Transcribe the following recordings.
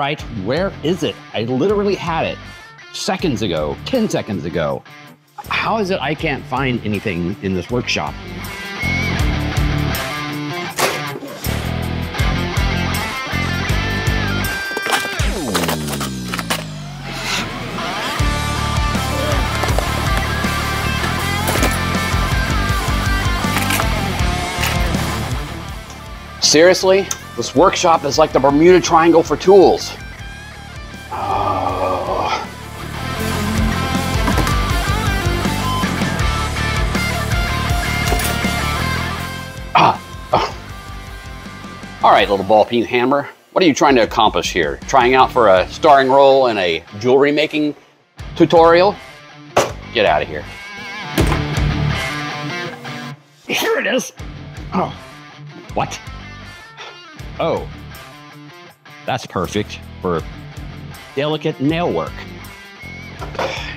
right, where is it? I literally had it seconds ago, 10 seconds ago. How is it I can't find anything in this workshop? Seriously? This workshop is like the Bermuda Triangle for tools. Oh. All right, little ball peen hammer. What are you trying to accomplish here? Trying out for a starring role in a jewelry making tutorial? Get out of here. Here it is. Oh. What? Oh, that's perfect for delicate nail work.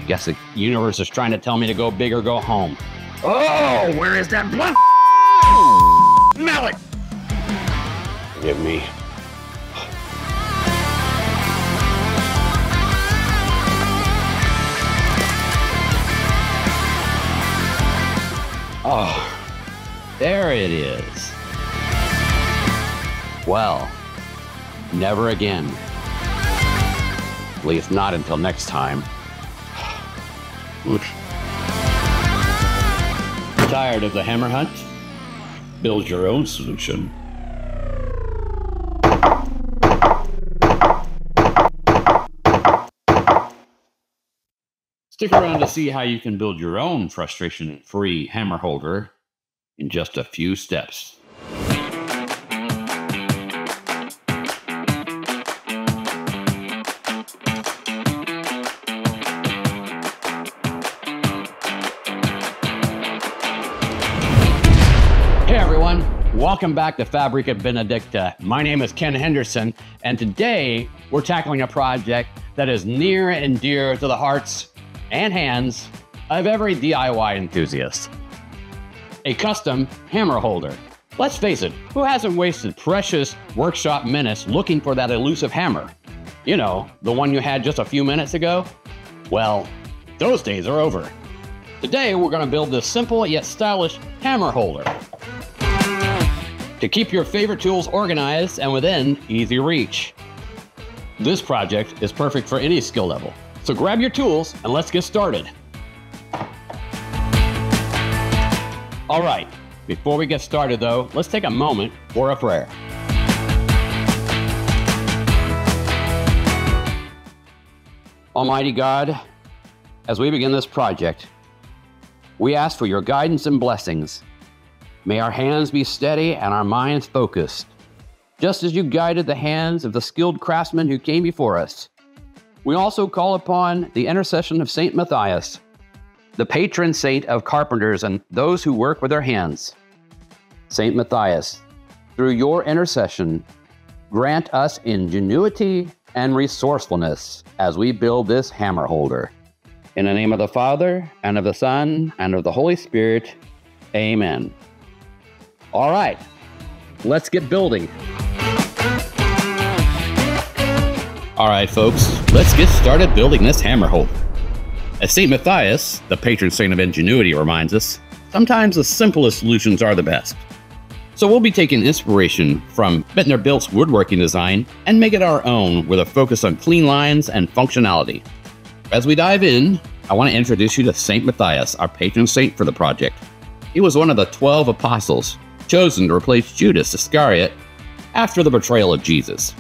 Guess the universe is trying to tell me to go big or go home. Oh, where is that blood? Smell it! Forgive me. Oh, there it is. Well, never again. At least not until next time. Tired of the hammer hunt? Build your own solution. Stick around to see how you can build your own frustration-free hammer holder in just a few steps. Welcome back to Fabrica Benedicta. My name is Ken Henderson, and today we're tackling a project that is near and dear to the hearts and hands of every DIY enthusiast. A custom hammer holder. Let's face it, who hasn't wasted precious workshop minutes looking for that elusive hammer? You know, the one you had just a few minutes ago? Well, those days are over. Today we're going to build this simple yet stylish hammer holder to keep your favorite tools organized and within easy reach. This project is perfect for any skill level. So grab your tools and let's get started. All right, before we get started though, let's take a moment for a prayer. Almighty God, as we begin this project, we ask for your guidance and blessings. May our hands be steady and our minds focused, just as you guided the hands of the skilled craftsmen who came before us. We also call upon the intercession of Saint Matthias, the patron saint of carpenters and those who work with their hands. Saint Matthias, through your intercession, grant us ingenuity and resourcefulness as we build this hammer holder. In the name of the Father, and of the Son, and of the Holy Spirit, amen. All right, let's get building. All right, folks, let's get started building this hammer holder. As Saint Matthias, the patron saint of ingenuity, reminds us, sometimes the simplest solutions are the best. So we'll be taking inspiration from Bitner Built's woodworking design and make it our own with a focus on clean lines and functionality. As we dive in, I want to introduce you to Saint Matthias, our patron saint for the project. He was one of the 12 apostles, chosen to replace Judas Iscariot after the betrayal of Jesus.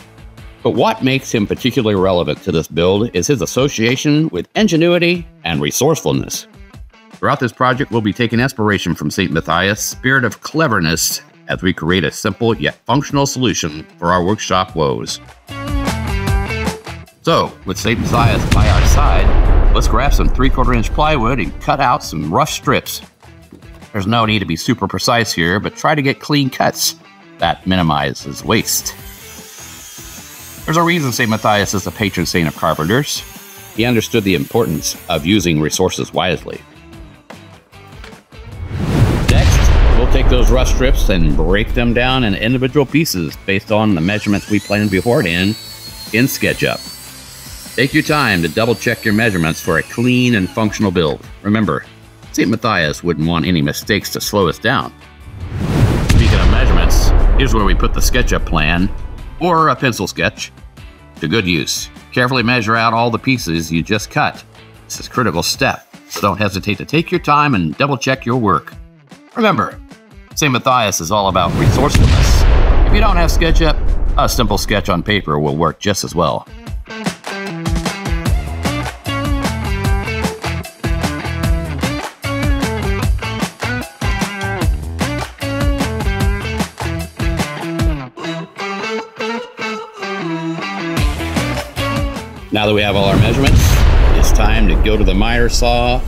But what makes him particularly relevant to this build is his association with ingenuity and resourcefulness. Throughout this project, we'll be taking inspiration from Saint Matthias' spirit of cleverness as we create a simple yet functional solution for our workshop woes. So, with Saint Matthias by our side, let's grab some 3/4 inch plywood and cut out some rough strips. There's no need to be super precise here, but try to get clean cuts. That minimizes waste. There's a reason Saint Matthias is the patron saint of carpenters. He understood the importance of using resources wisely. Next, we'll take those rough strips and break them down in individual pieces based on the measurements we planned beforehand in SketchUp. Take your time to double check your measurements for a clean and functional build. Remember, Saint Matthias wouldn't want any mistakes to slow us down. Speaking of measurements, here's where we put the SketchUp plan, or a pencil sketch, to good use. Carefully measure out all the pieces you just cut. This is a critical step, so don't hesitate to take your time and double check your work. Remember, Saint Matthias is all about resourcefulness. If you don't have SketchUp, a simple sketch on paper will work just as well. Now that we have all our measurements, it's time to go to the miter saw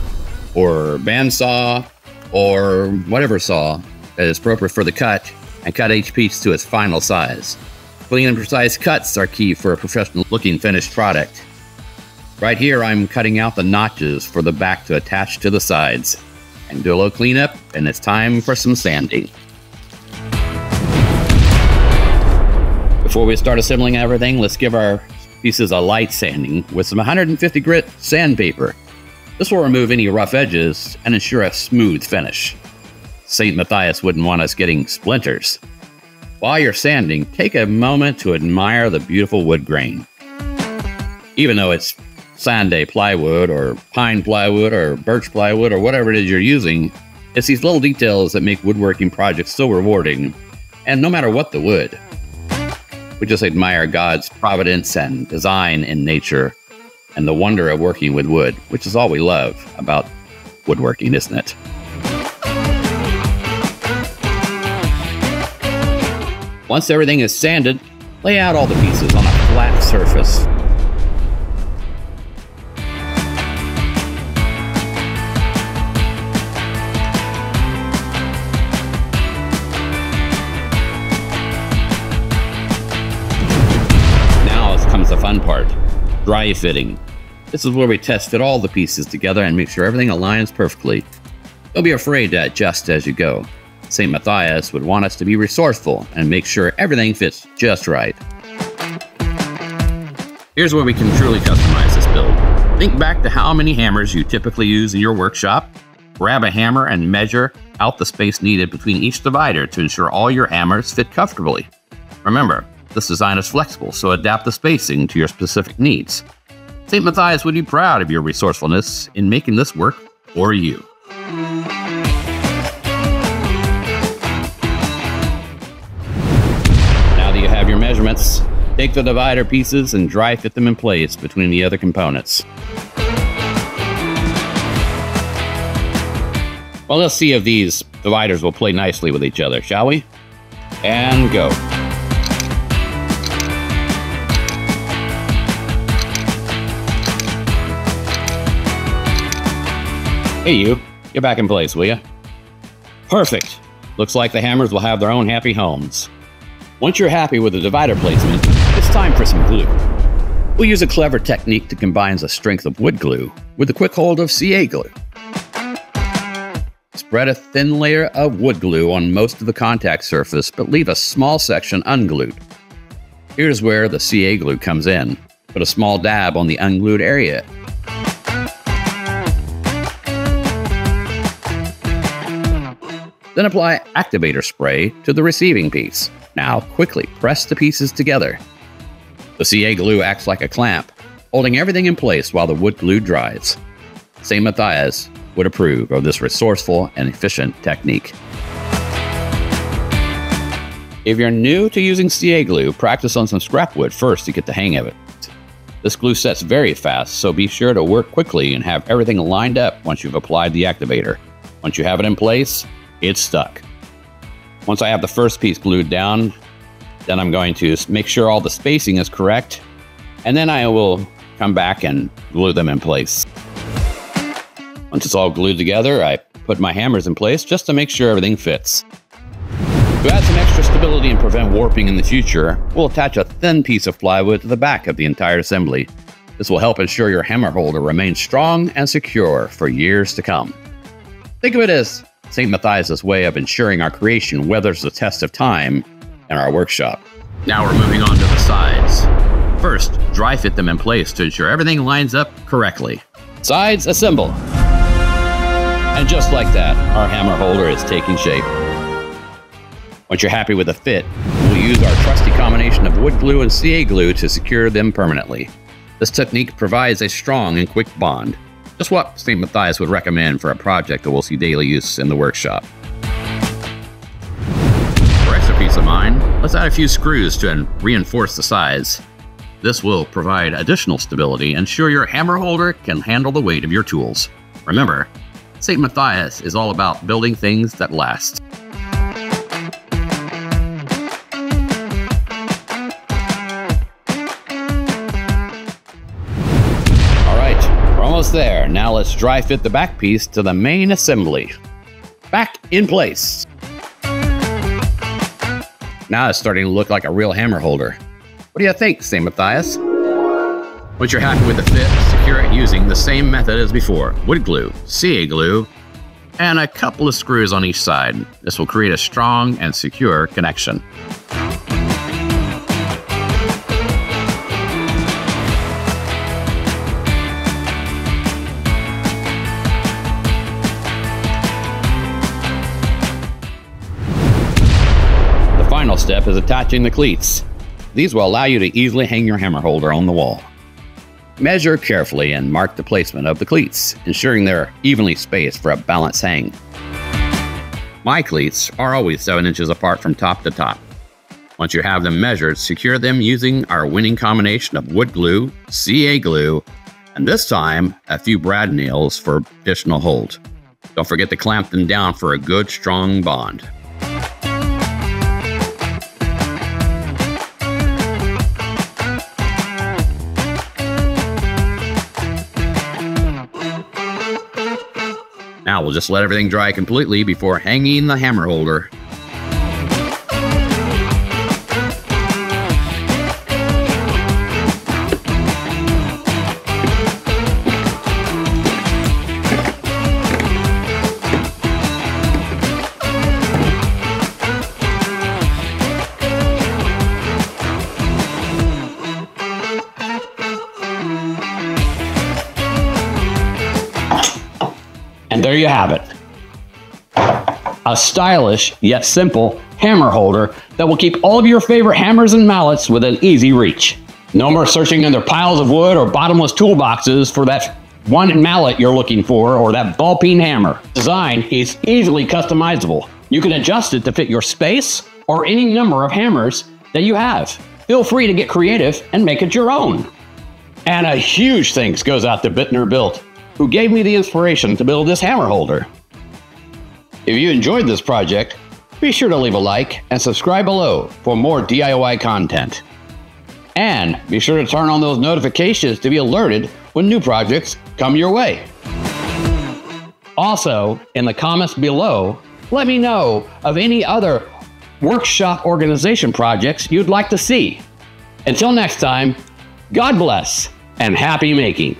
or bandsaw or whatever saw that is appropriate for the cut and cut each piece to its final size. Clean and precise cuts are key for a professional looking finished product. Right here, I'm cutting out the notches for the back to attach to the sides. And do a little cleanup, and it's time for some sanding. Before we start assembling everything, let's give our pieces a light sanding with some 150 grit sandpaper. This will remove any rough edges and ensure a smooth finish. Saint Matthias wouldn't want us getting splinters. While you're sanding, take a moment to admire the beautiful wood grain. Even though it's Sunday plywood or pine plywood or birch plywood or whatever it is you're using, it's these little details that make woodworking projects so rewarding. And no matter what the wood, we just admire God's providence and design in nature and the wonder of working with wood, which is all we love about woodworking, isn't it? Once everything is sanded, lay out all the pieces on a flat surface. The fun part, dry fitting. This is where we test fit all the pieces together and make sure everything aligns perfectly. Don't be afraid to adjust as you go. Saint Matthias would want us to be resourceful and make sure everything fits just right. Here's where we can truly customize this build. Think back to how many hammers you typically use in your workshop. Grab a hammer and measure out the space needed between each divider to ensure all your hammers fit comfortably. Remember, this design is flexible, so adapt the spacing to your specific needs. Saint Matthias would be proud of your resourcefulness in making this work for you. Now that you have your measurements, take the divider pieces and dry fit them in place between the other components. Well, let's see if these dividers will play nicely with each other, shall we? And go. Hey you, get back in place, will ya? Perfect. Looks like the hammers will have their own happy homes. Once you're happy with the divider placement, it's time for some glue. We'll use a clever technique that combines the strength of wood glue with the quick hold of CA glue. Spread a thin layer of wood glue on most of the contact surface, but leave a small section unglued. Here's where the CA glue comes in. Put a small dab on the unglued area. Then apply activator spray to the receiving piece. Now quickly press the pieces together. The CA glue acts like a clamp, holding everything in place while the wood glue dries. Saint Matthias would approve of this resourceful and efficient technique. If you're new to using CA glue, practice on some scrap wood first to get the hang of it. This glue sets very fast, so be sure to work quickly and have everything lined up once you've applied the activator. Once you have it in place, it's stuck. Once I have the first piece glued down, then I'm going to make sure all the spacing is correct, and then I will come back and glue them in place. Once it's all glued together, I put my hammers in place just to make sure everything fits. To add some extra stability and prevent warping in the future, we'll attach a thin piece of plywood to the back of the entire assembly. This will help ensure your hammer holder remains strong and secure for years to come. Think of it as Saint Matthias' way of ensuring our creation weathers the test of time in our workshop. Now we're moving on to the sides. First, dry fit them in place to ensure everything lines up correctly. Sides assemble. And just like that, our hammer holder is taking shape. Once you're happy with the fit, we'll use our trusty combination of wood glue and CA glue to secure them permanently. This technique provides a strong and quick bond, just what Saint Matthias would recommend for a project that will see daily use in the workshop. For extra peace of mind, let's add a few screws to reinforce the sides. This will provide additional stability and ensure your hammer holder can handle the weight of your tools. Remember, Saint Matthias is all about building things that last. Almost there. Now let's dry fit the back piece to the main assembly. Back in place. Now it's starting to look like a real hammer holder. What do you think, Saint Matthias? Once you're happy with the fit, secure it using the same method as before. Wood glue, CA glue, and a couple of screws on each side. This will create a strong and secure connection. Final step is attaching the cleats. These will allow you to easily hang your hammer holder on the wall. Measure carefully and mark the placement of the cleats, ensuring they're evenly spaced for a balanced hang. My cleats are always 7 inches apart from top to top. Once you have them measured, secure them using our winning combination of wood glue, CA glue, and this time a few brad nails for additional hold. Don't forget to clamp them down for a good strong bond. Now we'll just let everything dry completely before hanging the hammer holder. And there you have it. A stylish yet simple hammer holder that will keep all of your favorite hammers and mallets within easy reach. No more searching under piles of wood or bottomless toolboxes for that one mallet you're looking for or that ball-peen hammer. Design is easily customizable. You can adjust it to fit your space or any number of hammers that you have. Feel free to get creative and make it your own. And a huge thanks goes out to Bitner Built, who gave me the inspiration to build this hammer holder. If you enjoyed this project, be sure to leave a like and subscribe below for more DIY content. And be sure to turn on those notifications to be alerted when new projects come your way. Also, in the comments below, let me know of any other workshop organization projects you'd like to see. Until next time, God bless and happy making.